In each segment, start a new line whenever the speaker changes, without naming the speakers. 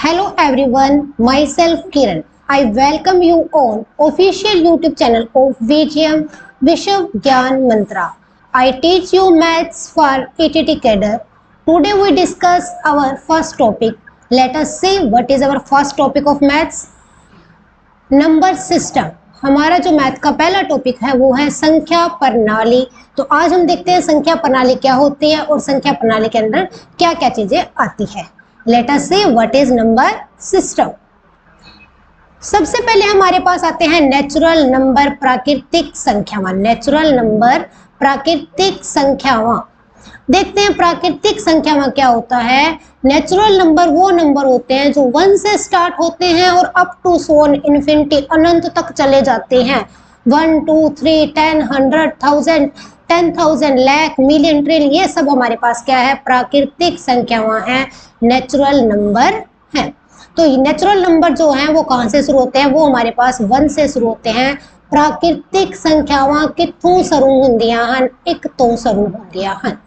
Hello everyone, myself Kiran. I welcome you on official YouTube channel of VGM Vishav Gyan Mantra. I teach you maths for ETT cadre. Today we discuss our first topic. Let us see what is our first topic of maths. Number system. हमारा जो math का पहला topic है वो है संख्या प्रणाली. तो आज हम देखते हैं संख्या प्रणाली क्या होती है और संख्या प्रणाली के अंदर क्या क्या चीजें आती है. Let us see what is number system. सबसे पहले हमारे पास आते हैं नेचुरल नंबर, प्राकृतिक संख्यावां. नेचुरल नंबर, प्राकृतिक संख्यावां. देखते हैं प्राकृतिक संख्यावां क्या होता है. नेचुरल नंबर वो नंबर होते हैं जो 1 से स्टार्ट होते हैं और अप टू सोन इन्फिनिटी अनंत तक चले जाते हैं. 1 2 3 10 100 1000 10,000 लाख मिलियन ट्रिलियन, ये सब हमारे पास क्या है, प्राकृतिक संख्यावां हैं, नेचुरल नंबर हैं. तो नेचुरल नंबर जो हैं वो कहाँ से शुरू होते हैं, वो हमारे पास 1 से शुरू होते हैं. प्राकृतिक संख्यावां कितों शुरू होंदियां हन, एक तो शुरू होंदियां हन.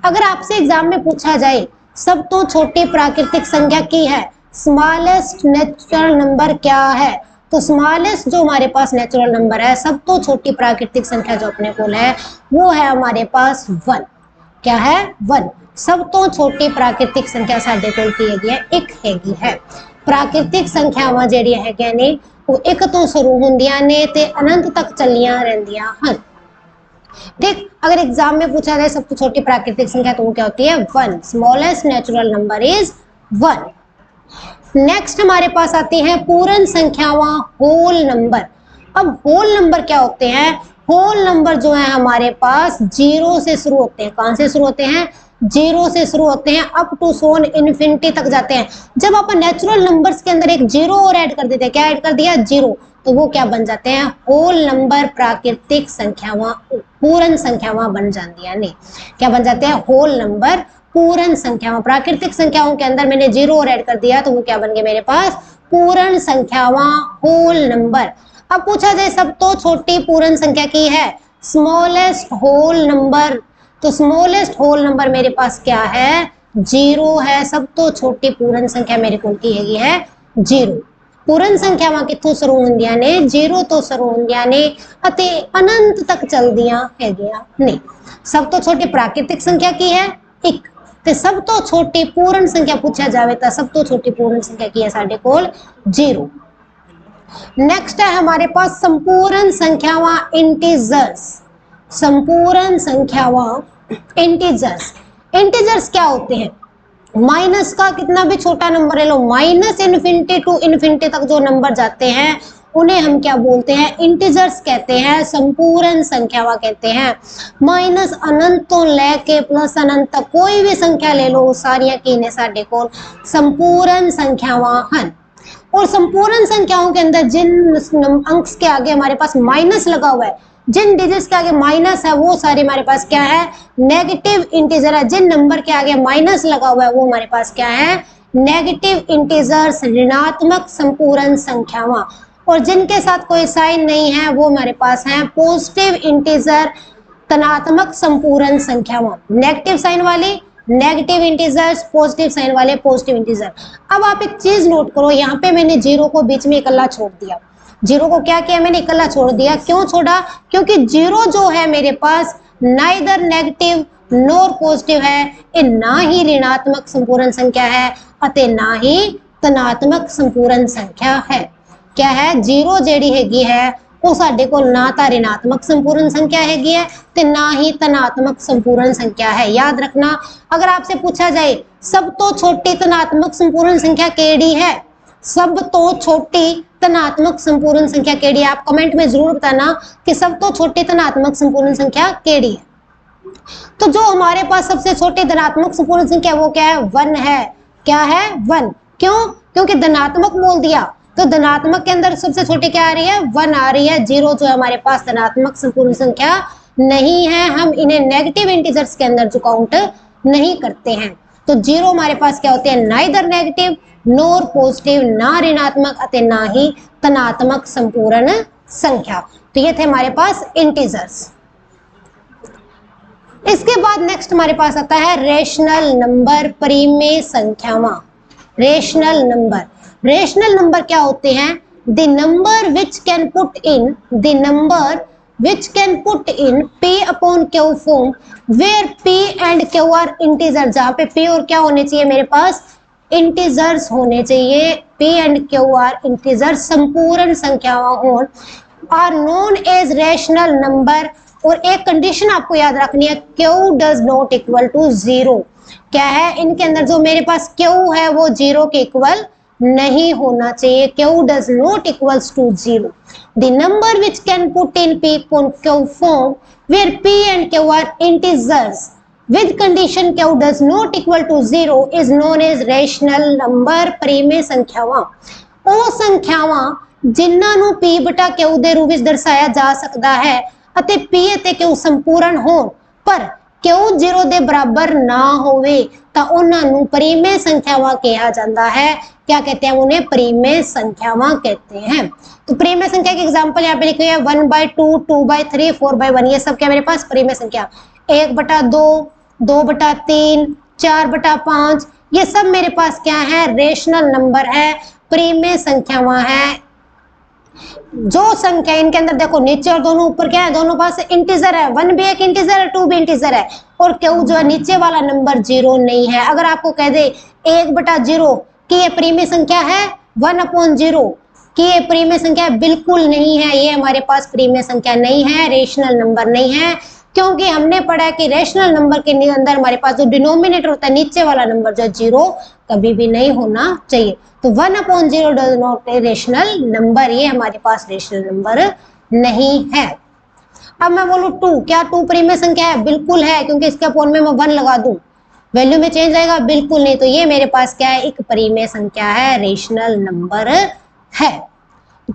अगर आपसे एग्जाम में पूछा जाए सब तो छोटी प्राकृतिक संख्या की है, स्मॉलेस्ट नेचुरल नंबर क्या है, तो स्मॉलेस्ट जो हमारे पास नेचुरल नंबर है, सब तो छोटी प्राकृतिक संख्या जो अपने को है वो है हमारे पास 1. क्या है, 1. सब तो छोटी प्राकृतिक संख्या साडे कोल की हैगी है, एक हैगी है. प्राकृतिक संख्यावां जेहड़ियां हैगियां ने वो एक तो शुरू होंदियां ने ते अनंत तक चलियां रहंदियां हन. ठीक, अगर एग्जाम में पूछा जाए सबसे छोटी प्राकृतिक संख्या तो वो क्या होती है, 1. Smallest natural number is 1. Next हमारे पास आती है पूर्ण संख्यावां, होल नंबर. अब होल नंबर क्या होते हैं, होल नंबर जो है हमारे पास 0 से शुरू होते हैं. कहां से शुरू होते हैं, 0 से शुरू होते हैं, अप टू सोन इन्फिनिटी तक जाते हैं. जब आप नेचुरल नंबर्स के अंदर एक 0 और ऐड कर देते हैं, क्या ऐड कर दिया, 0, तो वो क्या बन जाते हैं, होल नंबर, प्राकृतिक संख्यावां, पूर्ण संख्यावां बन जाती है. नहीं, क्या बन जाते हैं, होल नंबर, पूर्ण संख्यावां. प्राकृतिक संख्याओं के अंदर मैंने 0 और ऐड कर दिया तो वो क्या बन गए मेरे पास, पूर्ण संख्यावां, होल नंबर. अब पूछा जाए सब तो छोटी पूर्ण संख्या की है, स्मॉलेस्ट होल नंबर, तो स्मॉलेस्ट होल नंबर मेरे पास क्या है, 0 है. सब तो छोटी पूर्ण संख्या मेरे को की है 0. पूर्ण संख्यावां कित्थों शुरू होंदियां ने, 0 तो शुरू होंदियां ने अते अनंत तक चलदियां हैगियां ने. सब तो छोटी प्राकृतिक संख्या की है 1, ते सब तो छोटी पूर्ण संख्या पूछा जाए तो सब तो छोटी पूर्ण संख्या की है साडे कोल 0. नेक्स्ट है हमारे पास संपूर्ण संख्यावां, इंटीजर्स. संपूर्ण संख्यावां, इंटीजर्स. इंटीजर्स क्या होते हैं, माइनस का कितना भी छोटा नंबर ले लो, माइनस इन्फिनिटी टू इन्फिनिटी तक जो नंबर जाते हैं उन्हें हम क्या बोलते हैं, इंटीजर्स कहते हैं, संपूर्ण संख्यावां कहते हैं. माइनस अनंत तो लेके प्लस अनंत तक कोई भी संख्या ले लो, सारियां की ने साडे कोल संपूर्ण संख्यावां हन. और संपूर्ण संख्याओं के अंदर जिन अंक के आगे हमारे पास माइनस लगा हुआ है, जिन डिजिट्स के आगे माइनस है वो सारे हमारे पास क्या है, नेगेटिव इंटीजर है. जिन नंबर के आगे माइनस लगा हुआ है वो हमारे पास क्या है, नेगेटिव इंटीजर्स, ऋणात्मक संपूर्ण संख्यावां. और जिनके साथ कोई साइन नहीं है वो हमारे पास है पॉजिटिव इंटीजर, धनात्मक संपूर्ण संख्यावां. नेगेटिव साइन वाले नेगेटिव इंटीजर्स, पॉजिटिव साइन वाले पॉजिटिव इंटीजर. अब आप एक चीज नोट करो, यहाँ पे मैंने 0 को बीच में इकल्ला छोड़ दिया. 0 को क्या किया, मैंने इकल्ला छोड़ दिया. क्यों छोड़ा, क्योंकि 0 जो है मेरे पास नाइदर नेगेटिव नॉर पॉजिटिव है, ये ना ही ऋणात्मक संपूर्ण संख्या है अते ना ही धनात्मक संपूर्ण संख्या है. क्या है, 0 जेड़ी हैगी है वो साडे को ना तो ऋणात्मक संपूर्ण संख्या हैगी है ते ना ही धनात्मक संपूर्ण संख्या है. याद रखना, अगर आपसे पूछा जाए सब तो छोटी धनात्मक संपूर्ण संख्या केड़ी है, सब तो छोटी धनात्मक संपूर्ण संख्या केड़ी है, आप कमेंट में जरूर बताना कि सब तो छोटी धनात्मक संपूर्ण संख्या केड़ी है. तो जो हमारे पास सबसे छोटी धनात्मक संपूर्ण संख्या वो क्या है, 1 है. क्या है, 1. क्यों, क्योंकि धनात्मक बोल दिया तो धनात्मक के अंदर सबसे छोटी क्या आ रही है, 1 आ रही है. 0 जो हमारे पास धनात्मक संपूर्ण संख्या नहीं है, हम इन्हें नेगेटिव इंटीजर्स के अंदर जो काउंट नहीं करते हैं. तो 0 हमारे पास क्या होते हैं, नाइदर नेगेटिव नॉर पॉजिटिव, ना ऋणात्मक अते ना ही धनात्मक संपूर्ण संख्या. तो ये थे हमारे पास इंटीजर्स. इसके बाद नेक्स्ट हमारे पास आता है रेशनल नंबर, परिमेय संख्यावां. Rational number. रेशनल नंबर क्या होते हैं? The number which can put in P upon Q form where P and Q are integer, जहाँ पे P और क्या होने चाहिए मेरे पास? इंटीजर्स होने चाहिए। P and Q are integer, संपूर्ण संख्याएं हों, are known as rational number. और एक कंडीशन आपको याद रखनी है, Q does not equal to zero. क्या है इनके अंदर? जो मेरे पास Q है वो जीरो के इक्वल नहीं होना चाहिए। Q does not equals to zero. The number which can put in P upon Q form where P and Q are integers with condition Q does not equal to zero is known as rational number। परिमेय संख्यावां ਉਹ ਸੰਖਿਆਵਾਂ ਜਿਨ੍ਹਾਂ ਨੂੰ P ਬਟਾ Q ਦੇ ਰੂਪ ਵਿੱਚ ਦਰਸਾਇਆ ਜਾ ਸਕਦਾ ਹੈ ਅਤੇ P ਅਤੇ Q ਸੰਪੂਰਨ ਹੋਣ ਪਰ Q 0 ਦੇ ਬਰਾबर ना होवे ਤਾਂ ਉਹਨਾਂ ਨੂੰ परिमेय संख्यावां कहा जाता है। क्या कहते हैं? उन्हें परिमेय संख्यावां कहते हैं। तो परिमेय संख्या के एग्जांपल यहाँ पे लिखे हुए हैं 1/2, 2/3, 4/1। ये सब क्या मेरे पास? परिमेय संख्या। 1/2, 2/3, 4/5, ये सब मेरे पास क्या है? रेशनल नंबर है, परिमेय संख्यावां है। जो संख्या इनके अंदर देखो नीचे और दोनों ऊपर क्या है? दोनों पास इंटीजर है। 1 भी एक इंटीजर है, 2 भी इंटीजर है। और Q जो है नीचे वाला नंबर 0 नहीं है। अगर आपको कह दे 1/0 कि ये परिमेय संख्या है, 1/0 कि ये परिमेय संख्या बिल्कुल नहीं है, ये हमारे पास परिमेय संख्या नहीं है, रेशनल नंबर नहीं है। क्योंकि हमने पढ़ा कि रेशनल नंबर के अंदर हमारे पास जो डिनोमिनेटर होता है, नीचे वाला नंबर जो 0 कभी भी नहीं होना चाहिए। तो 1/0 does not a rational number, ये हमारे पास रेशनल नंबर नहीं है। अब मैं बोलूं 2, क्या 2 परिमेय संख्या है? बिल्कुल है, क्योंकि इसके अपॉन में मैं 1 लगा दूं, वैल्यू में चेंज आएगा? बिल्कुल नहीं। तो ये मेरे पास क्या है? एक परिमेय संख्या है, रेशनल नंबर है।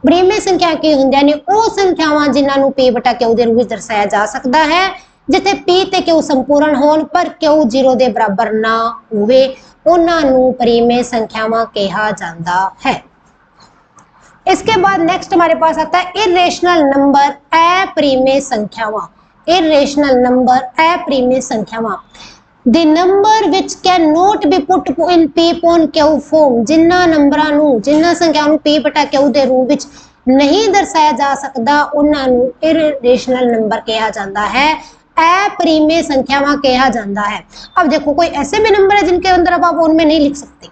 परिमेय संख्या की यानी ਉਹ ਸੰਖਿਆਵਾਂ ਜਿਨ੍ਹਾਂ ਨੂੰ P ਬਟਾ Q ਦੇ ਰੂਪ ਵਿੱਚ ਦਰਸਾਇਆ ਜਾ ਸਕਦਾ ਹੈ ਜਿੱਥੇ P ਤੇ Q ਸੰਪੂਰਨ ਹੋਣ ਪਰ Q 0 ਦੇ ਬਰਾਬਰ ਨਾ ਹੋਵੇ, ਉਹਨਾਂ ਨੂੰ परिमेय संख्यावां कहा जाता है। इसके बाद नेक्स्ट हमारे पास आता है इरेशनल नंबर, अपरिमेय संख्यावां। इरेशनल नंबर, अपरिमेय संख्यावां। The number which cannot be put in P upon Q form, जिन्ना नंबਰਾਂ ਨੂੰ, ਜਿਨ੍ਹਾਂ ਸੰਖਿਆਵਾਂ ਨੂੰ P ਬਟਾ Q ਦੇ ਰੂਪ ਵਿੱਚ नहीं दर्शाया जा सकता, ਉਹਨਾਂ ਨੂੰ इरेशनल नंबर कहा जाता है, अपरिमेय संख्यावां कहा जाता है। अब देखो कोई ऐसे भी नंबर है जिनके अंदर अब आप उनमें नहीं लिख सकते।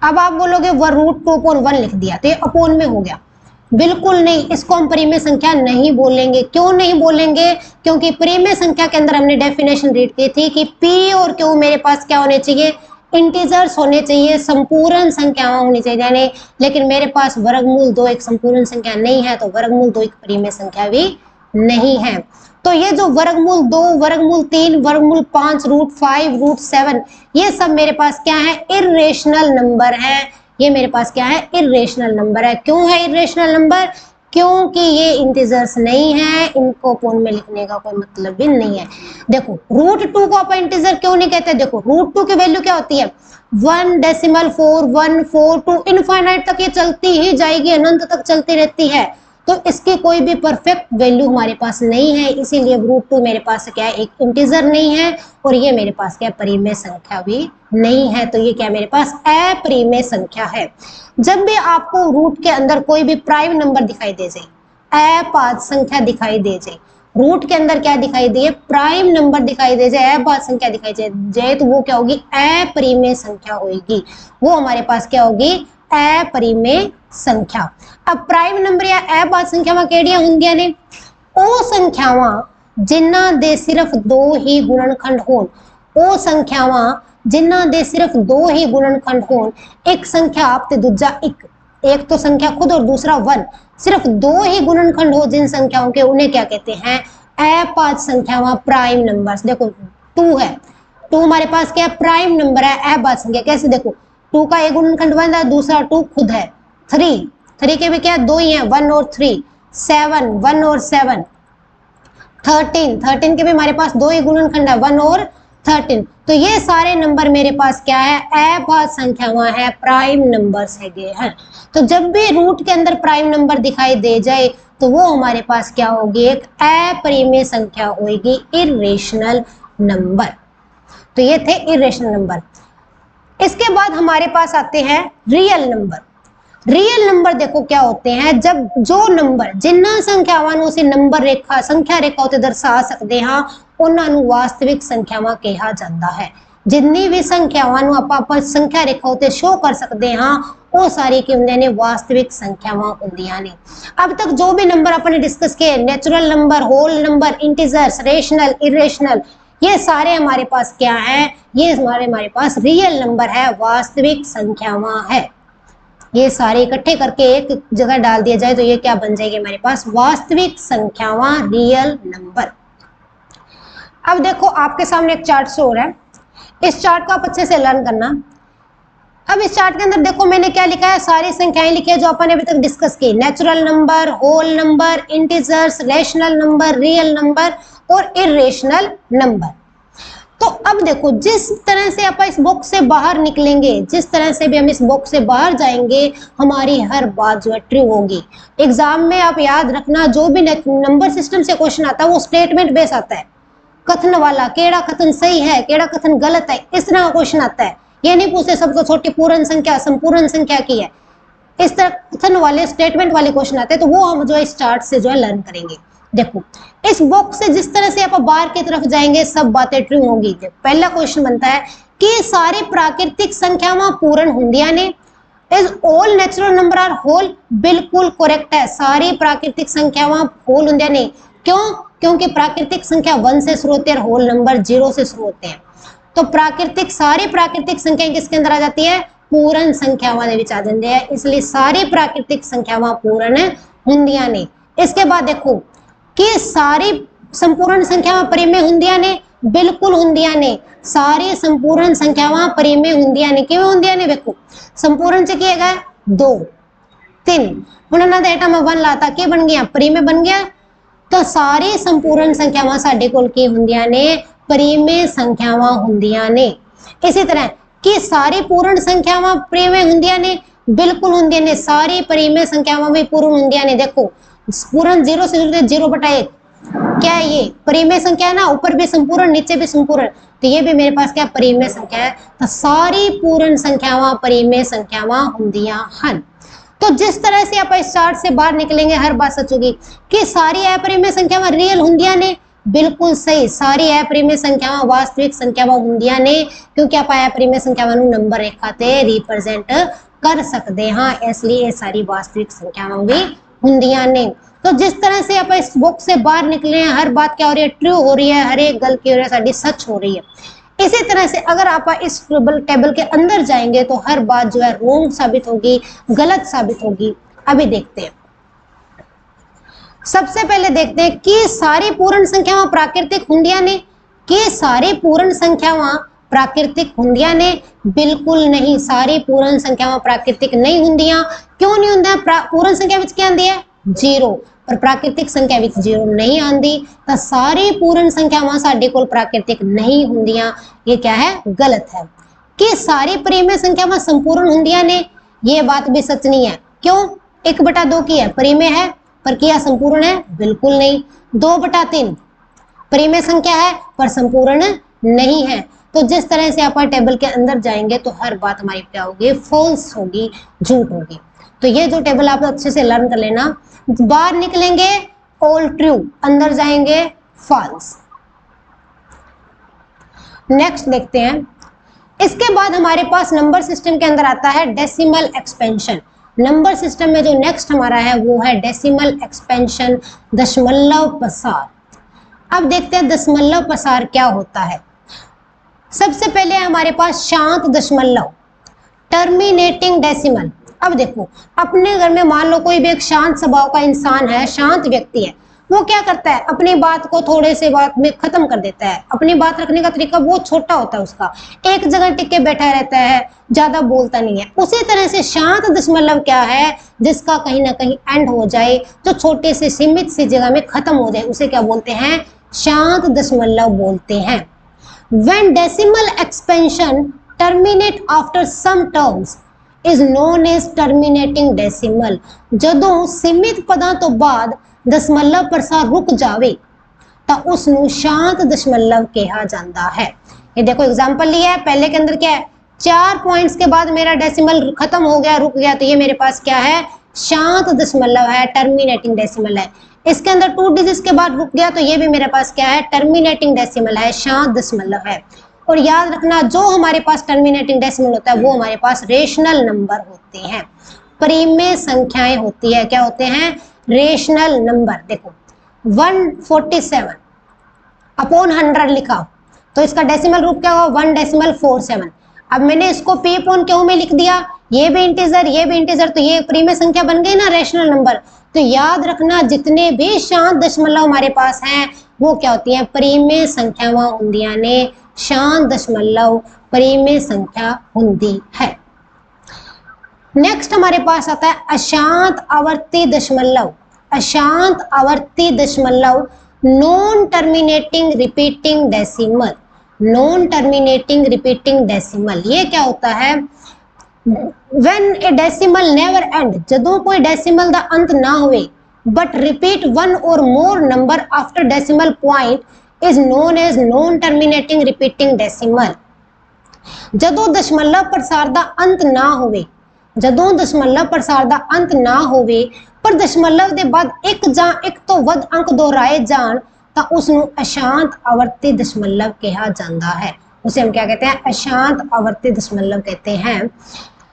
अब आप बोलोगे √2/1 लिख दिया तो ये अपोन में हो गया, बिल्कुल नहीं, इसको हम परिमेय संख्या नहीं बोलेंगे। क्यों नहीं बोलेंगे? क्योंकि परिमेय संख्या के अंदर हमने डेफिनेशन रीड की थी कि P और Q मेरे पास क्या होने चाहिए? इंटीजर्स होने चाहिए, संपूर्ण संख्याएं होनी चाहिए यानी। लेकिन मेरे पास वर्गमूल 2 एक संपूर्ण संख्या नहीं है, तो वर्गमूल 2 एक परिमेय संख्या भी नहीं है। तो ये जो वर्गमूल 2, वर्गमूल 3, वर्गमूल 5, √5, √7, ये सब मेरे पास क्या है? इरेशनल नंबर है। ये मेरे पास क्या है? इरेशनल नंबर है। क्यों है इरेशनल नंबर? क्योंकि ये इंटीजर्स नहीं है, इनको अपोन में लिखने का कोई मतलब भी नहीं है। देखो √2 को अपन इंटीजर क्यों नहीं कहते? देखो √2 की वैल्यू क्या होती है? 1.4, 1, 4 टू इनफाइनाइट तक ये चलती ही जाएगी, अनंत तक चलती रहती है। तो इसकी कोई भी परफेक्ट वैल्यू हमारे पास नहीं है, इसीलिए √2 मेरे पास क्या है? एक इंटीजर नहीं है, और ये मेरे पास क्या? परिमेय संख्या भी नहीं है। तो ये क्या मेरे पास? अपरिमेय संख्या है। जब भी आपको रूट के अंदर कोई भी प्राइम नंबर दिखाई दे जाए, अपाद संख्या दिखाई दे जाए, रूट के अंदर क्या दिखाई दे? प्राइम नंबर दिखाई दे जाए, अपाद संख्या दिखाई जाए, तो वो क्या होगी? अपरिमेय संख्या होगी। वो हमारे पास क्या होगी? अपरिमेय संख्या। अब प्राइम नंबर या अपाद संख्यावां केड़ियां हुंदियां ने? ਉਹ ਸੰਖਿਆਵਾਂ ਜਿਨ੍ਹਾਂ ਦੇ ਸਿਰਫ 2 ਹੀ ਗੁਣਨਖੰਡ ਹੋਣ। ਉਹ ਸੰਖਿਆਵਾਂ ਜਿਨ੍ਹਾਂ ਦੇ सिर्फ 2 ही गुणनखंड हो, एक संख्या आप ते दूजा एक तो संख्या खुद और दूसरा 1, सिर्फ 2 ही गुणनखंड हो जिन संख्याओं के, उन्हें क्या कहते हैं? अपाद संख्यावां, प्राइम नंबर्स। देखो 2 है, 2 हमारे पास क्या है? प्राइम नंबर है, अपाद संख्या। कैसे? देखो 2 का एक गुणनखंड 1 है, दूसरा 2 खुद है। 3 के भी क्या? 2 ही है, 1 और 3। 7, 1 और 7। 13 के भी हमारे पास 2 ही गुणनखंड है, 1 और 13। तो ये सारे नंबर मेरे पास क्या है? अपाद संख्यावां है, प्राइम नंबर्स है। तो जब भी रूट के अंदर प्राइम नंबर दिखाई दे जाए तो वो हमारे पास क्या होगी? एक अपरिमेय संख्या होगी, इरेशनल नंबर। तो ये थे इरेशनल नंबर। बाद हमारे पास आते हैं रियल नंबर। रियल नंबर देखो क्या होते हैं, जब जो नंबर जिन्ना संख्यावां ਨੂੰ ਅਸੀਂ ਨੰਬਰ ਰੇਖਾ ਸੰਖਿਆ ਰੇਖਾ ਉਤੇ ਦਰਸਾ ਸਕਦੇ ਹਾਂ ਉਹਨਾਂ ਨੂੰ ਵਾਸਤਵਿਕ ਸੰਖਿਆਵਾਂ ਕਿਹਾ ਜਾਂਦਾ ਹੈ। जिन्नी भी संख्यावां ਨੂੰ ਆਪਾਂ ਸੰਖਿਆ ਰੇਖਾ ਉਤੇ शो कर सकते हाँ वो सारी की होंगे ने वास्तविक संख्यावां होंदियां ने। अब तक जो भी नंबर अपने डिस्कस किए, natural number, whole number, integers, rational, irrational, ये सारे हमारे पास क्या है, ये हमारे पास रियल नंबर है, वास्तविक संख्यावां है। ये सारे इकट्ठे करके एक जगह डाल दिया जाए तो ये क्या बन जाएगी हमारे पास, वास्तविक संख्यावां, रियल नंबर। अब देखो आपके सामने एक चार्ट शो हो रहा है, इस चार्ट को आप अच्छे से लर्न करना। अब इस चार्ट के अंदर देखो मैंने क्या लिखा है, सारी संख्याएं लिखी है जो अपन ने अभी तक डिस्कस की, natural number, whole number, integers, rational number, real number और इरेशनल नंबर। तो अब देखो जिस तरह से आप इस बॉक्स से बाहर निकलेंगे, जिस तरह से भी हम इस बॉक्स से बाहर जाएंगे, हमारी हर बात जो है ट्रू होगी। एग्जाम में आप याद रखना जो भी नंबर सिस्टम से क्वेश्चन आता है वो स्टेटमेंट बेस आता है, कथन वाला, केड़ा कथन सही है केड़ा कथन गलत है, इस तरह का क्वेश्चन आता है। ये नहीं पूछते सबसे छोटी पूर्ण संख्या संपूर्ण संख्या की है, इस तरह कथन वाले स्टेटमेंट वाले क्वेश्चन आते हैं, तो वो हम जो है इस चार्ट से जो है लर्न करेंगे। देखो इस बॉक्स से जिस तरह से आप बाहर की तरफ जाएंगे सब बातें ट्रू होंगी। पहला क्वेश्चन बनता है कि सारी प्राकृतिक संख्यावां पूर्ण होंदियां ने, is all natural number are whole, बिल्कुल करेक्ट है, सारी प्राकृतिक संख्यावां होल होंदियां ने। क्यों? क्योंकि प्राकृतिक संख्या 1 से शुरू होती है और होल नंबर 0 से शुरू होते हैं। तो प्राकृतिक सारी प्राकृतिक संख्याएं किसके अंदर आ जाती है, पूर्ण संख्यावां दे विच आ जाती है, इसलिए सारी प्राकृतिक संख्यावां पूर्ण होंदियां ने। इसके बाद देखो कि सारी संपूर्ण संख्यावां परिमेय होंदियां ने, बिल्कुल होंदियां ने, सारी संपूर्ण संख्यावां परिमेय होंदियां ने। किवें होंदियां ने देखो, संपूर्ण च की है 2 3, हुण इन्हां दा हेठा मैं 1 लाता, की बन गया, परिमेय बन गया। तो सारी संपूर्ण संख्यावां साडे कोल की होंदियां ने, परिमेय संख्यावां होंदियां ने। इसी तरह कि सारी पूर्ण संख्यावां परिमेय होंदियां ने, बिल्कुल होंदियां ने, सारी परिमेय संख्यावां भी पूर्ण होंदियां ने। देखो पूर्ण 0 से जुड़ते 0/1, क्या है ये परिमेय संख्या है ना, ऊपर भी संपूर्ण नीचे भी संपूर्ण, तो ये भी मेरे पास क्या परिमेय संख्या है। तो सारी पूर्ण संख्यावां परिमेय संख्यावां होंदियां हन। तो जिस तरह से आप इस चार्ट से बाहर निकलेंगे हर बात सच होगी कि सारी अपरिमेय संख्यावां रियल होंदियां ने, बिल्कुल सही, सारी अपरिमेय संख्यावां वास्तविक संख्यावां होंदियां ने, क्योंकि आप अपरिमेय संख्यावां नूं नंबर रेखा ते रिप्रेजेंट कर सकते हाँ, इसलिए ये सारी वास्तविक संख्यावां भी होंदियां ने। तो जिस तरह से आप इस बुक से बाहर निकले हैं हर बात क्या हो रही है, ट्रू हो रही है, हर एक गल की हो रही है, साडी सच हो रही है। इसी तरह से अगर आप इस टेबल के अंदर जाएंगे तो हर बात जो है रॉन्ग साबित होगी, गलत साबित होगी। अभी देखते हैं, सबसे पहले देखते हैं कि सारी पूर्ण संख्यावां प्राकृतिक होंदियां ने, कि सारी पूर्ण संख्यावां प्राकृतिक होंदियां ने, बिल्कुल नहीं, सारी पूर्ण संख्यावां प्राकृतिक नहीं होंदियां। क्यों नहीं होंदियां? पूर्ण संख्या विच क्या आंदी है 0, पर प्राकृतिक संख्या विच 0 नहीं आंदी, तो सारी पूर्ण संख्यावां साडे कोल प्राकृतिक नहीं होंदियां। ये क्या है, गलत है। कि सारी परिमेय संख्यावां संपूर्ण होंदियां ने, ये बात भी सच नहीं है। क्यों? 1/2 की है, परिमेय है, पर क्या संपूर्ण है? बिल्कुल नहीं। 2/3 परिमेय संख्या है पर संपूर्ण नहीं है। तो जिस तरह से आप टेबल के अंदर जाएंगे तो हर बात हमारी क्या होगी, फॉल्स होगी, झूठ होगी। तो ये जो टेबल आप अच्छे से लर्न कर लेना। बाहर निकलेंगे ऑल ट्रू, अंदर जाएंगे फॉल्स। नेक्स्ट देखते हैं, इसके बाद हमारे पास नंबर सिस्टम के अंदर आता है डेसिमल एक्सपेंशन। नंबर सिस्टम में जो नेक्स्ट हमारा है वो है डेसिमल एक्सपेंशन, दशमलव पसार। अब देखते हैं दशमलव पसार क्या होता है। सबसे पहले हमारे पास शांत दशमलव, टर्मिनेटिंग डेसिमल। अब देखो अपने घर में मान लो कोई भी एक शांत स्वभाव का इंसान है, शांत व्यक्ति है, वो क्या करता है, अपनी बात को थोड़े से बात में खत्म कर देता है। अपनी बात रखने का तरीका बहुत छोटा होता है, उसका एक जगह टिक के बैठा रहता है, ज्यादा बोलता नहीं है। उसी तरह से शांत दशमलव क्या है, जिसका कहीं ना कहीं एंड हो जाए, जो छोटे से सीमित सी जगह में खत्म हो जाए, उसे क्या बोलते हैं, शांत दशमलव बोलते हैं। When decimal expansion terminate after some terms is known as terminating decimal। जदों सीमित पदां तो बाद दशमलव प्रसार रुक जावे तो उसनू शांत दशमलव कहा जाता है। ये देखो एग्जांपल लिया है, पहले के अंदर क्या है, 4 पॉइंट्स के बाद मेरा डेसिमल खत्म हो गया, रुक गया, तो ये मेरे पास क्या है, शांत दशमलव है, टर्मिनेटिंग डेसिमल है। इसके अंदर 2 डिजिट्स के बाद रुक गया, तो ये भी मेरे पास क्या है, टर्मिनेटिंग डेसिमल है, शांत दशमलव है। और याद रखना, जो हमारे पास टर्मिनेटिंग डेसिमल होता है वो हमारे पास रेशनल नंबर होते हैं, परिमेय संख्याएं होती है। क्या होते हैं, रेशनल नंबर। देखो 147 अपॉन 100 लिखा, तो इसका डेसिमल रूप क्या होगा, 1.47। अब मैंने इसको p अपॉन क्यू में लिख दिया, ये भी इंटीजर, ये भी इंटीजर, तो ये परिमेय संख्या बन गई ना, रेशनल नंबर। तो याद रखना, जितने भी शांत दशमलव हमारे पास हैं वो क्या होती हैं, परिमेय संख्यावां हुंदियां ने शांत दशमलव परिमेय संख्या हुंदी है। नेक्स्ट हमारे पास आता है अशांत आवर्ती दशमलव। अशांत आवर्ती दशमलव, non terminating repeating decimal. Non terminating repeating decimal, ये क्या होता है, when a decimal never end, ਜਦੋਂ कोई डेसिमल ਦਾ अंत ना होवे, but repeat one or more number after decimal point is known as non terminating repeating decimal। ਜਦੋਂ ਦਸ਼ਮਲਵ ਪ੍ਰਸਾਰ ਦਾ ਅੰਤ ਨਾ ਹੋਵੇ, ਜਦੋਂ ਦਸ਼ਮਲਵ ਪ੍ਰਸਾਰ ਦਾ ਅੰਤ ਨਾ ਹੋਵੇ ਪਰ ਦਸ਼ਮਲਵ ਦੇ ਬਾਅਦ ਇੱਕ ਜਾਂ ਇੱਕ ਤੋਂ ਵੱਧ ਅੰਕ ਦੁਹਰਾਏ ਜਾਣ ਤਾਂ ਉਸ ਨੂੰ अशांत आवर्ती दशमलव कहा जाता है। उसे हम क्या कहते हैं, अशांत आवर्ती दशमलव कहते हैं।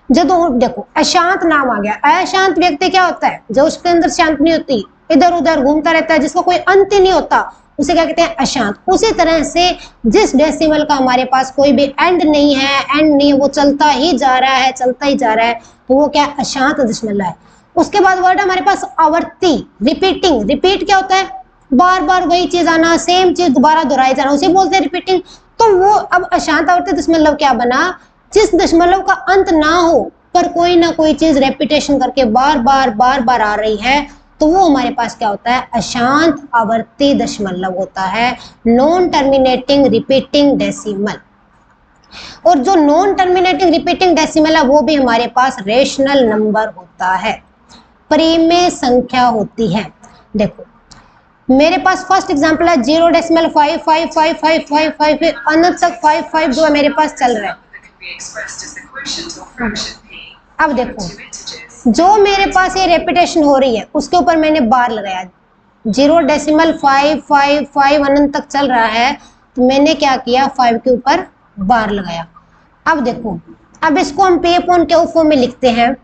जदों देखो अशांत नाम आ गया, अशांत व्यक्ति क्या होता है, जो उसके अंदर शांत नहीं होती, इधर उधर घूमता रहता है, जिसका कोई अंत ही नहीं होता, उसे क्या कहते हैं, अशांत। उसी तरह से जिस डेसिमल का हमारे पास कोई भी एंड नहीं है, वो चलता ही जा रहा है, चलता ही जा रहा है, तो वो क्या, अशांत दशमलव है। उसके बाद वर्ड हमारे पास आवर्ती, रिपीटिंग। रिपीट क्या होता है, बार बार वही चीज आना, सेम चीज दोबारा दोहराई जाना, उसे बोलते हैं रिपीटिंग। तो वो अब अशांत आवर्ती दशमलव क्या बना, जिस दशमलव का अंत ना हो पर कोई ना कोई चीज रेपिटेशन करके बार बार आ रही है, तो वो हमारे पास क्या होता है, अशांत आवर्ती दशमलव होता है, नॉन टर्मिनेटिंग रिपीटिंग डेसिमल। और जो नॉन टर्मिनेटिंग रिपीटिंग डेसिमल है वो भी हमारे पास रेशनल नंबर होता है, परिमेय संख्या होती है। देखो मेरे पास फर्स्ट एग्जांपल है 0.555555 अनंत तक 55 जो है मेरे पास चल रहा है। अब देखो जो मेरे पास ये रेपिटेशन हो रही है उसके ऊपर मैंने बार लगाया, 0.555 अनंत तक चल रहा है, तो मैंने क्या किया, 5 के ऊपर बार लगाया। अब देखो, अब इसको हम पे अपॉन क्यू फॉर्म में लिखते हैं,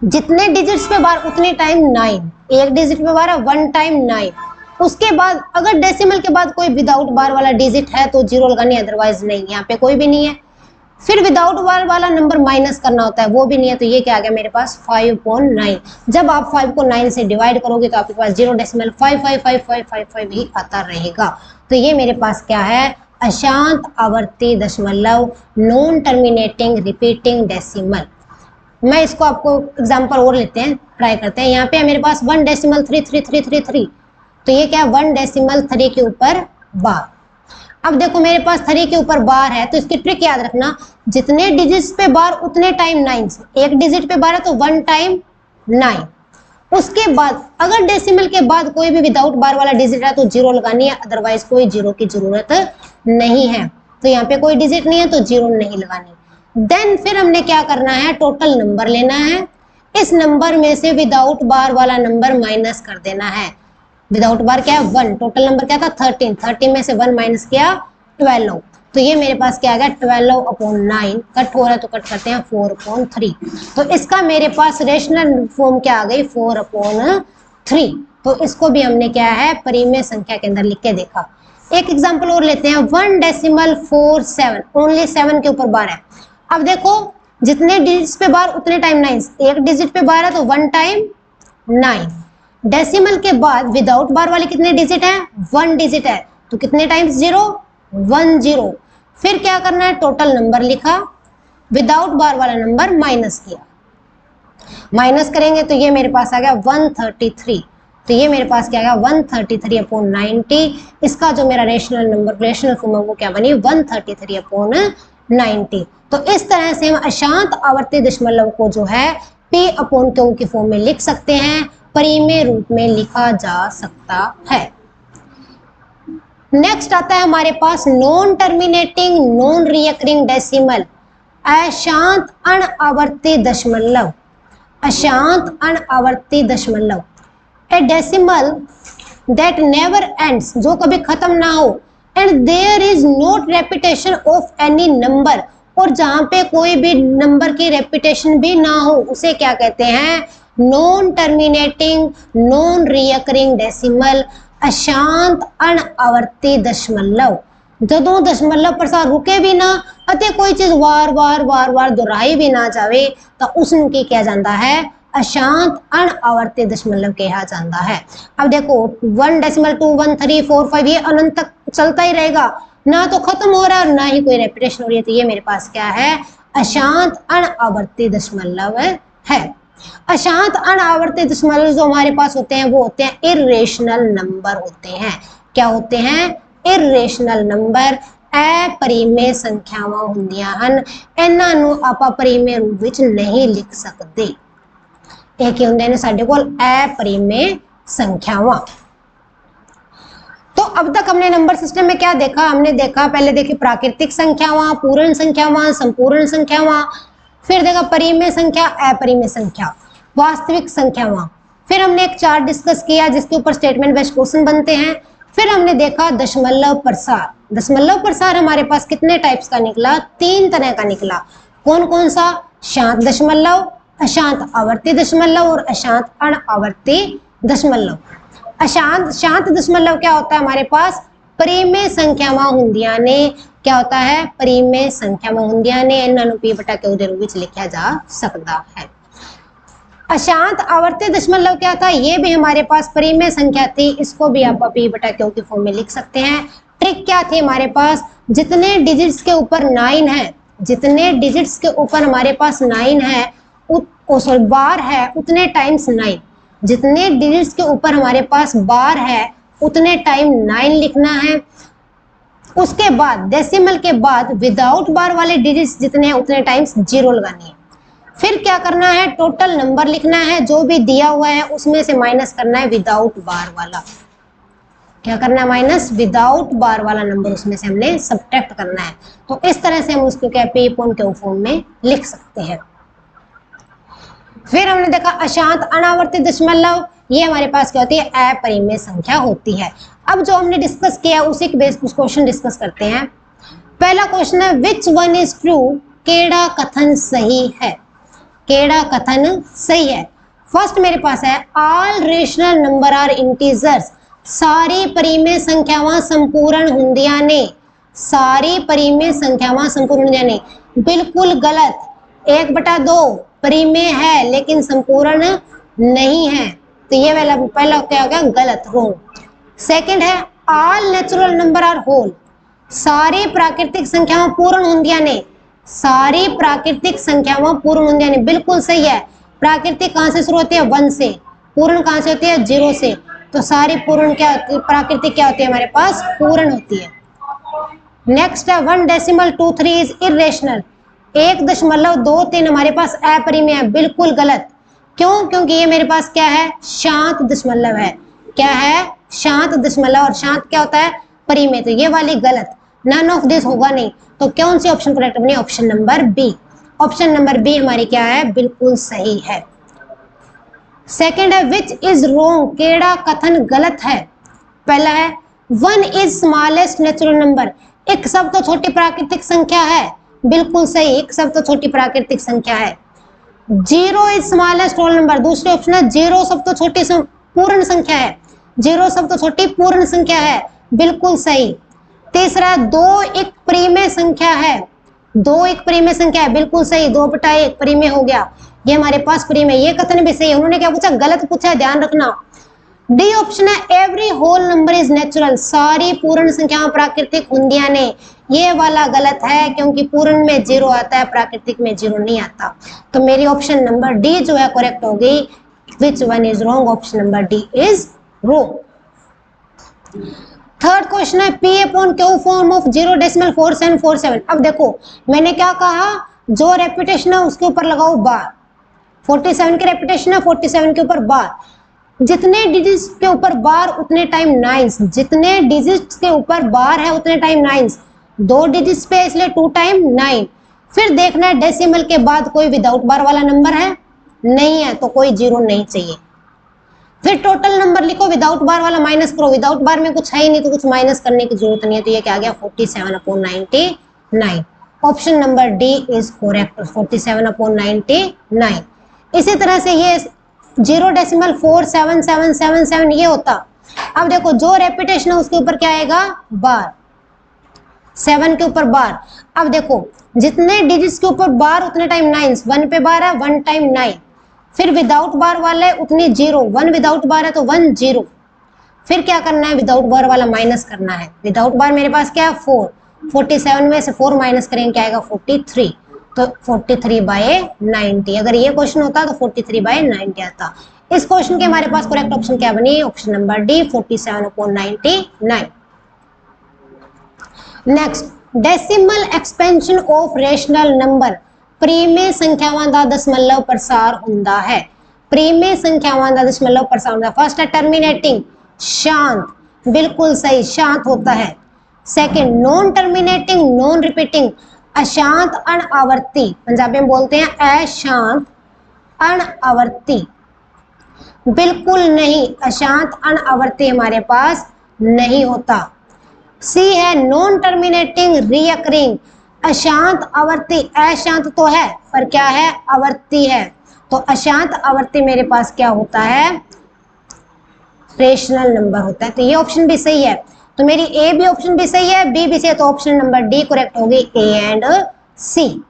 जितने डिजिट्स पे बार उतने टाइम 9, एक डिजिट पे बार है 1 टाइम 9। उसके बाद अगर डेसिमल के बाद कोई विदाउट बार वाला डिजिट है तो 0 लगानी, अदरवाइज नहीं, यहाँ पे कोई भी नहीं है। फिर विदाउट बार वाला नंबर माइनस करना होता है, वो भी नहीं है, तो ये क्या आ गया मेरे पास 5/9। जब आप 5 को 9 से डिवाइड करोगे तो आपके पास 0.555555 ही आता रहेगा। तो ये मेरे पास क्या है, अशांत आवर्ती दशमलव, नॉन टर्मिनेटिंग रिपीटिंग डेसिमल। मैं इसको आपको एग्जांपल और लेते हैं, ट्राई करते हैं। यहाँ पे मेरे पास 1.333333, तो ये क्या है, 1.3 के ऊपर बार। अब देखो मेरे पास 3 के ऊपर बार है, तो इसकी ट्रिक याद रखना, जितने डिजिट्स पे बार उतने टाइम 9 से, एक डिजिट पे बार है तो 1 टाइम 9। उसके बाद अगर डेसिमल के बाद कोई भी विदाउट बार वाला डिजिट है तो 0 लगानी है, अदरवाइज कोई 0 की जरूरत नहीं है। तो यहाँ पे कोई डिजिट नहीं है तो 0 नहीं लगानी। देन फिर हमने क्या करना है, टोटल नंबर लेना है, इस नंबर में से विदाउट बार वाला नंबर माइनस कर देना है। विदाउट बार क्या है, 1, टोटल नंबर क्या था 13, 13 में से 1 माइनस किया 12, तो ये मेरे पास क्या आ गया 12/9। कट हो रहा है तो कट करते हैं 4/3, तो इसका मेरे पास रेशनल फॉर्म क्या आ गई 4/3। तो इसको भी हमने क्या है परिमेय संख्या के अंदर लिख के देखा। एक एग्जांपल और लेते हैं, 1.47, ओनली 7 के ऊपर बार है। अब देखो जितने डिजिट्स पे बार उतने टाइम 9, एक डिजिट पे बार है तो 1 टाइम 9। डेसिमल के बाद विदाउट बार वाले कितने डिजिट हैं, 1 डिजिट है, तो कितने टाइम्स 0, 1 0। फिर क्या करना है, टोटल नंबर लिखा, विदाउट बार वाला नंबर माइनस किया, माइनस करेंगे तो ये मेरे पास आ गया 133। तो ये मेरे पास क्या आ गया 133/90। इसका जो मेरा रेशनल नंबर, रेशनल फॉर्म है वो क्या बनी 133/90। तो इस तरह से हम अशांत आवर्ती दशमलव को जो है p/q के फॉर्म में लिख सकते हैं, परिमेय रूप में लिखा जा सकता है। नेक्स्ट आता है हमारे पास non terminating non recurring decimal. अशांत अनावर्ती दशमलव, अशांत अनावर्ती दशमलव, a decimal that never ends, जो कभी खत्म ना हो, and there is not repetition of any number, और जहां पे कोई भी नंबर की रेपिटेशन भी ना हो, उसे क्या कहते हैं? Non terminating non recurring decimal, अशांत अनावर्ती दशमलव। ਜਦੋਂ दशमलव प्रसार रुके भी ना ਅਤੇ कोई चीज वार वार दोहराई भी ना जावे तो उसਨੂੰ ਕੀ किया जाता है? अशांत अनावर्ती दशमलव कहा जाता है। अब देखो 1 डेसिमल 2 1 3 4 5 ये अनंत तक चलता ही रहेगा, ना तो खत्म हो रहा है और ना ही कोई रेपिटेशन हो रही है, तो ये मेरे पास क्या है? अशांत अनावर्ती दशमलव है। अशांत अनावर्ती दशमलव जो हमारे पास होते हैं वो होते हैं इरेशनल नंबर होते हैं। क्या होते हैं? इरेशनल नंबर, अपरिमेय संख्यावां ਹੁੰਦੀਆਂ ਹਨ, ਇਹਨਾਂ ਨੂੰ ਆਪਾਂ परिमेय रूप ਵਿੱਚ नहीं लिख सकते। एक ही ਹੁੰਦੇ ਨੇ ਸਾਡੇ ਕੋਲ अपरिमेय संख्यावां। तो अब तक हमने नंबर सिस्टम में क्या देखा? हमने देखा, पहले देखी प्राकृतिक संख्यावां, पूर्ण संख्यावां, संपूर्ण संख्यावां, फिर देखा परिमेय संख्या, अपरिमेय संख्या, वास्तविक संख्यावां। फिर हमने एक चार्ट डिस्कस किया जिसके ऊपर स्टेटमेंट बेस्ड क्वेश्चन बनते हैं। फिर हमने देखा दशमलव प्रसार। दशमलव प्रसार हमारे पास कितने टाइप्स का निकला? 3 तरह का निकला। कौन कौन सा? शांत दशमलव, अशांत आवर्ती दशमलव और अशांत अनावर्ती दशमलव। शांत दशमलव क्या होता है हमारे पास? परिमेय संख्यावां ਹੁੰਦੀਆਂ ने, क्या होता है? परिमेय संख्यावां ਹੁੰਦੀਆਂ ने, ਇਹਨਾਂ ਨੂੰ p बटा q ਦੇ रूप ਵਿੱਚ लिखा जा सकता है। अशांत आवर्ती दशमलव क्या था? ये भी हमारे पास परिमेय संख्या थी, इसको भी आप p बटा q के फॉर्म में लिख सकते हैं। ट्रिक क्या थी हमारे पास? जितने डिजिट्स के ऊपर 9 है, जितने डिजिट्स के ऊपर हमारे पास 9 है, बार है, उतने टाइम्स 9, जितने डिजिट्स के ऊपर हमारे पास बार है उतने टाइम 9 लिखना है। उसके बाद डेसिमल के बाद विदाउट बार वाले डिजिट्स जितने हैं उतने टाइम्स 0 लगानी है। फिर क्या करना है? टोटल नंबर लिखना है, जो भी दिया हुआ है उसमें से माइनस करना है विदाउट बार वाला। क्या करना है? माइनस विदाउट बार वाला नंबर उसमें से हमने सबट्रैक्ट करना है। तो इस तरह से हम उसको क्या p अपॉन q फॉर्म में लिख सकते हैं। फिर हमने देखा अशांत अनावर्ती दशमलव, ये हमारे पास क्या होती है? अपरिमेय संख्या होती है। अब जो हमने डिस्कस किया उसी के बेस कुछ क्वेश्चन डिस्कस करते हैं। पहला क्वेश्चन है विच वन इज ट्रू, केड़ा कथन सही है? केड़ा कथन सही है? फर्स्ट मेरे पास है all rational number are integers, सारी परिमेय संख्यावां संपूर्ण ਹੁੰਦੀਆਂ ਨੇ, सारी परिमेय संख्यावां संपूर्ण ਹੁੰਦੀਆਂ ਨੇ। बिल्कुल गलत। 1/2 परिमेय है लेकिन संपूर्ण नहीं है, तो ये वाला पहला क्या हो गया? गलत, रॉन्ग। सेकंड है all natural number are whole, सारी प्राकृतिक संख्यावां पूर्ण ਹੁੰਦੀਆਂ ਨੇ, सारी प्राकृतिक संख्यावां पूर्ण ਹੁੰਦੀਆਂ ਨੇ, बिल्कुल सही है। प्राकृतिक कहां से शुरू होती है? 1 से। पूर्ण कहां से होती है? 0 से। तो सारी पूर्ण क्या होती है? प्राकृतिक क्या होती है हमारे पास? पूर्ण होती है। नेक्स्ट है 1 डेसिमल 2 3 इज इरेशनल, 1.23 हमारे पास अपरिमेय है, बिल्कुल गलत। क्यों? क्योंकि ये मेरे पास क्या है? शांत दशमलव है। क्या है? शांत दशमलव, और शांत क्या होता है? परिमेय, तो ये वाली गलत। नन ऑफ दिस होगा नहीं, तो कौन सी ऑप्शन करेक्ट बनी? Option number B. Option number B हमारी क्या है? बिल्कुल सही है। सेकंड है विच इज रोंग, केड़ा कथन गलत है? पहला है 1 इज स्मॉलेस्ट नेचुरल नंबर, एक सब तो छोटी प्राकृतिक संख्या है, बिल्कुल सही, एक सब तो छोटी प्राकृतिक संख्या है। 0 इज स्मॉलेस्ट होल नंबर, दूसरे ऑप्शन है 0 सब तो छोटी पूर्ण संख्या है, 0 सब तो छोटी पूर्ण संख्या है, बिल्कुल सही। तीसरा 2 एक परिमेय संख्या है, 2 एक परिमेय संख्या है, बिल्कुल सही, 2/1 परिमेय हो गया, ये हमारे पास परिमेय। ये कथन भी सही है। उन्होंने क्या पूछा? गलत पूछा है, ध्यान रखना। डी ऑप्शन है every whole number is natural, सारी पूर्ण संख्याएं प्राकृतिक ਹੁੰਦੀਆਂ ਨੇ, ये वाला गलत है क्योंकि पूर्ण में 0 आता है, प्राकृतिक में 0 नहीं आता। तो मेरी ऑप्शन नंबर डी जो है करेक्ट हो गई। Which one is wrong? Option number D is wrong. Third question है p upon q form of 0.4747। अब देखो मैंने क्या कहा? जो रेपिटेशन है उसके ऊपर लगाओ बार, 47 की रेपिटेशन है, 47 के ऊपर बार, जितने डिजिट्स के ऊपर बार उतने टाइम 9, जितने डिजिट्स के ऊपर बार है उतने टाइम 9, 2 डिजिट्स पे इसलिए 2 टाइम 9, फिर देखना है डेसिमल के बाद कोई विदाउट बार वाला नंबर है, नहीं है तो कोई जीरो नहीं चाहिए। फिर टोटल नंबर लिखो, विदाउट बार वाला माइनस करो, विदाउट बार में कुछ है ही नहीं तो कुछ माइनस करने की जरूरत नहीं है, तो ये क्या आ गया 47/99। Option number D is correct, 47/99। इसी तरह से ये 0.477777 ये होता। अब देखो जो रेपिटेशन है उसके ऊपर क्या आएगा, बार, 7 के ऊपर बार। अब देखो जितने डिजिट्स के ऊपर बार उतने टाइम 9, 1 पे बार है 1 टाइम 9। फिर विदाउट बार वाला है उतनी 0, 1 विदाउट बार है तो 1 0। फिर क्या करना है, विदाउट बार वाला माइनस करना है। विदाउट बार मेरे पास क्या है 4, 47 में से 4 माइनस करेंगे क्या आएगा 43, तो 43/90। अगर ये क्वेश्चन होता तो 43/90 आता। इस क्वेश्चन के हमारे पास करेक्ट ऑप्शन क्या बनी, option number D 47/99। Next, decimal expansion of rational number ਪ੍ਰੀਮੇ ਸੰਖਿਆਵਾਂ ਦਾ ਦਸ਼ਮਲਵ ਪ੍ਰਸਾਰ ਹੁੰਦਾ ਹੈ। ਪ੍ਰੀਮੇ संख्यावां ਦਾ दशमलव प्रसार ਹੁੰਦਾ। फर्स्ट है टर्मिनेटिंग, शांत, बिल्कुल सही, शांत होता है। Second non terminating, non repeating, अशांत अनआवर्ती, पंजाबी में बोलते हैं अशांत अनआवर्ती, बिल्कुल नहीं, अशांत अनआवर्ती हमारे पास नहीं होता। सी है नॉन टर्मिनेटिंग रियकरिंग, अशांत आवर्ती, अशांत तो है पर क्या है, आवर्ती है, तो अशांत आवर्ती मेरे पास क्या होता है, रेशनल नंबर होता है। तो ये ऑप्शन भी सही है, तो मेरी ए भी ऑप्शन भी सही है, बी भी सही है, तो ऑप्शन नंबर डी करेक्ट होगी, A and C.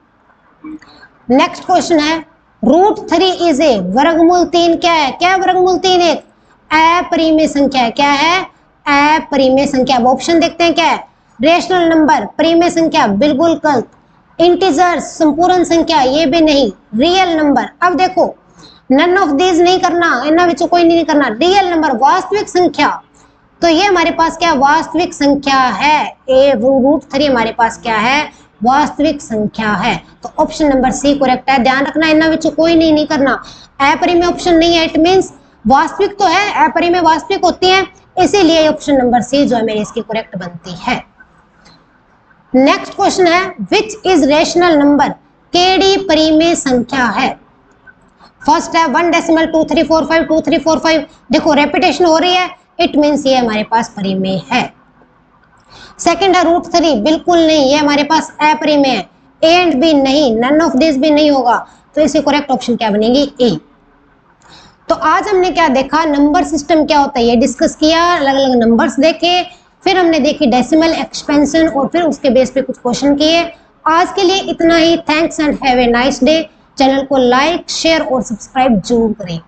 Next question है √3 इज ए, वर्गमूल 3 क्या है, क्या है वर्गमूल 3, एक अपरिमेय संख्या है। क्या है, अपरिमेय संख्या। अब ऑप्शन देखते हैं क्या है, रेशनल नंबर, परिमेय संख्या, बिल्कुल गलत, इंटीजर्स, संपूर्ण संख्या, ये भी नहीं, रियल नंबर। अब देखो नन ऑफ दीज नहीं करना, इन्होंने विचों कोई नहीं करना, रियल नंबर, वास्तविक संख्या, तो ये हमारे पास क्या वास्तविक संख्या है, ए √3 हमारे पास क्या है, वास्तविक संख्या है, तो ऑप्शन नंबर सी करेक्ट है। ध्यान रखना इन्होंने विचों कोई नहीं करना, अपरिमेय ऑप्शन नहीं है, इट मींस वास्तविक तो है, अपरिमेय वास्तविक होती है, इसीलिए ऑप्शन नंबर सी जो है मेरी इसकी करेक्ट बनती है। नेक्स्ट क्वेश्चन है which is rational number, KD परिमेय संख्या है। फर्स्ट है 1.23452345, देखो रेपिटेशन हो रही है, इट मींस ये हमारे पास परिमेय है। सेकंड है √3, बिल्कुल नहीं, ये हमारे पास अपरिमेय है। ए एंड बी नहीं, नन ऑफ दिस भी नहीं होगा, तो इसकी करेक्ट ऑप्शन क्या बनेगी, ए। तो आज हमने क्या देखा, नंबर सिस्टम क्या होता है ये डिस्कस किया, अलग अलग नंबर्स देखे, फिर हमने देखी डेसिमल एक्सपेंशन और फिर उसके बेस पे कुछ क्वेश्चन किए। आज के लिए इतना ही, thanks and have a nice day. Channel को लाइक शेयर और सब्सक्राइब जरूर करें।